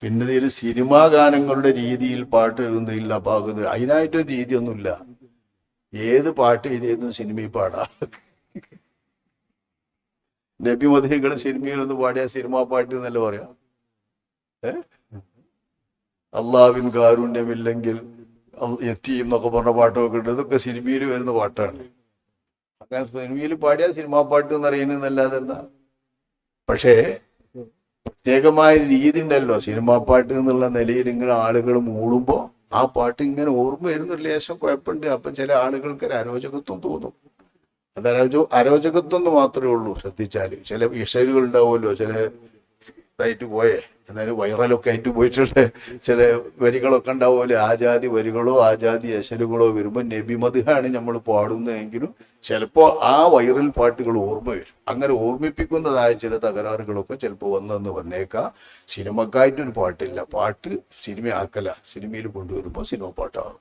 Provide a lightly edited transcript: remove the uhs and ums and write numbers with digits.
പിന്നെ ഇതിൽ സിനിമാ ഗാനങ്ങളുടെ രീതിയിൽ പാട്ട് എഴുതുന്നില്ല, പാകുന്നത് അതിനായിട്ടൊരു രീതിയൊന്നുമില്ല. ഏത് പാട്ട് എഴുതിയതും സിനിമയിൽ പാടാ. നബി മദഹികളെ സിനിമയിലൊന്ന് പാടിയ സിനിമാ പാട്ട് എന്നല്ല പറയാം. അള്ളാവിൻ കാരുണ്യമില്ലെങ്കിൽ എത്തിയും എന്നൊക്കെ പറഞ്ഞ പാട്ടൊക്കെ ഉണ്ട്. ഇതൊക്കെ സിനിമയിൽ വരുന്ന പാട്ടാണ്. അങ്ങനെ സിനിമയിൽ പാടിയ സിനിമാ പാട്ട് എന്നറിയുന്നതല്ലാതെ എന്താ. പക്ഷേ പ്രത്യേകമായ രീതി ഉണ്ടല്ലോ സിനിമാ പാട്ട് എന്നുള്ള നിലയിൽ ഇങ്ങനെ ആളുകൾ മൂടുമ്പോ ആ പാട്ട് ഇങ്ങനെ ഓർമ്മ വരുന്നൊരു ലേശം കുഴപ്പമുണ്ട്. അപ്പം ചില ആളുകൾക്ക് ഒരു അരോചകത്വം തോന്നും. അത് അരോചകത്വം എന്ന് മാത്രമേ ഉള്ളൂ. ശ്രദ്ധിച്ചാൽ ചില ഇഷലുകൾ ഉണ്ടാവുമല്ലോ, ചില ഇതായിട്ട് പോയേ എന്നാലും വൈറലൊക്കെ ആയിട്ട് പോയിട്ടുള്ള ചില വരികളൊക്കെ ഉണ്ടാവുമല്ലോ. ആ ജാതി വരികളോ ആ ജാതി എശലുകളോ വരുമ്പോൾ നബി മദ്ഹാണ് നമ്മൾ പാടുന്നതെങ്കിലും ചിലപ്പോൾ ആ വൈറൽ പാട്ടുകൾ ഓർമ്മ വരും. അങ്ങനെ ഓർമ്മിപ്പിക്കുന്നതായ ചില തകരാറുകളൊക്കെ ചിലപ്പോൾ വന്നേക്കാം. സിനിമക്കായിട്ടൊരു പാട്ടില്ല. പാട്ട് സിനിമ ആക്കല, സിനിമയിൽ കൊണ്ടുവരുമ്പോൾ സിനിമ പാട്ടാകും.